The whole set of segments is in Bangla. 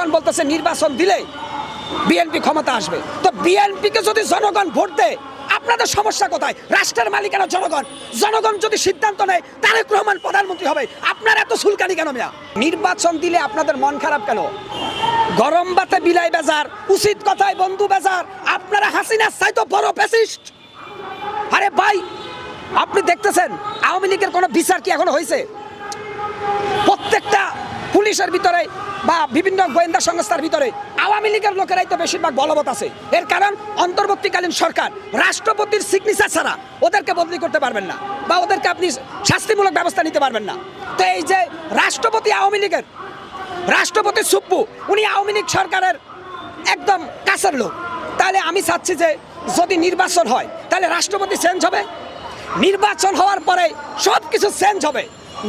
জনগণ বলতেছে নির্বাচন দিলে বিএনপি ক্ষমতা আসবে। তো বিএনপিকে যদি জনগণ ভোট দেয়, আপনাদের সমস্যা কোথায়? রাষ্ট্রের মালিকানা জনগণ। জনগণ যদি সিদ্ধান্ত নেয় তারেক রহমান প্রধানমন্ত্রী হবে, আপনার এত সুলকানি কেন মিয়া? নির্বাচন দিলে আপনাদের মন খারাপ কেন? গরম বাতে বিলাই বেজার, উচিত কথায় বন্ধু বেজার। আপনারা হাসিনার চাইতো বড় ফ্যাসিস্ট। আরে ভাই, আপনি দেখতেছেন আওয়ামী লীগের কোনো বিচার কি এখনো হয়েছে? প্রত্যেকটা পুলিশের ভিতরে বা বিভিন্ন গোয়েন্দা সংস্থার ভিতরে আওয়ামী লীগের লোকেরাই তো বেশিরভাগ বলবৎ আছে। এর কারণ অন্তর্বর্তীকালীন সরকার রাষ্ট্রপতির সিগনেচার ছাড়া ওদেরকে বদলি করতে পারবেন না, বা ওদেরকে আপনি শাস্তিমূলক ব্যবস্থা নিতে পারবেন না। তো এই যে রাষ্ট্রপতি আওয়ামী লীগের, রাষ্ট্রপতি সুপ্পু, উনি আওয়ামী লীগ সরকারের একদম কাছের লোক। তাহলে আমি চাচ্ছি যে যদি নির্বাচন হয় তাহলে রাষ্ট্রপতি চেঞ্জ হবে। নির্বাচন হওয়ার পরে সব কিছু চেঞ্জ হবে,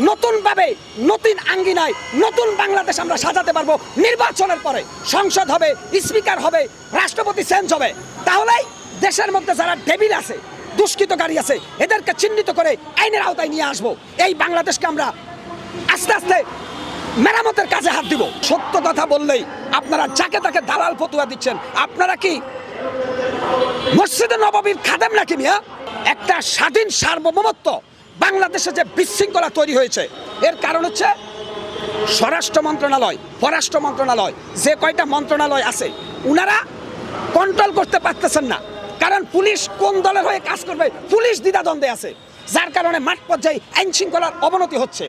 নতুনভাবে নতুন আঙ্গিনায় নতুন বাংলাদেশ আমরা সাজাতে পারবো। নির্বাচনের পরে সংসদ হবে, স্পিকার হবে, রাষ্ট্রপতি চেঞ্জ হবে। তাহলেই দেশের মধ্যে যারা ডেভিল আছে, দুষ্কৃতকারী আছে, এদেরকে চিহ্নিত করে আইনের আওতায় নিয়ে আসবো। এই বাংলাদেশকে আমরা আস্তে আস্তে মেরামতের কাজে হাত দিব। সত্য কথা বললেই আপনারা যাকে তাকে দালাল ফতুয়া দিচ্ছেন। আপনারা কি মসজিদে নববীর খাদেম নাকি মিয়া? একটা স্বাধীন সার্বভৌমত্ব বাংলাদেশে যে বিশৃঙ্খলা তৈরি হয়েছে, এর কারণ হচ্ছে স্বরাষ্ট্র মন্ত্রণালয়, পররাষ্ট্র মন্ত্রণালয়, যে কয়টা মন্ত্রণালয় আছে উনারা কন্ট্রোল করতে পারতেছেন না। কারণ পুলিশ কোন দলের হয়ে কাজ করবে, পুলিশ দ্বিধাদ্বন্দ্বে আছে, যার কারণে মাঠ পর্যায়ে আইন শৃঙ্খলার অবনতি হচ্ছে।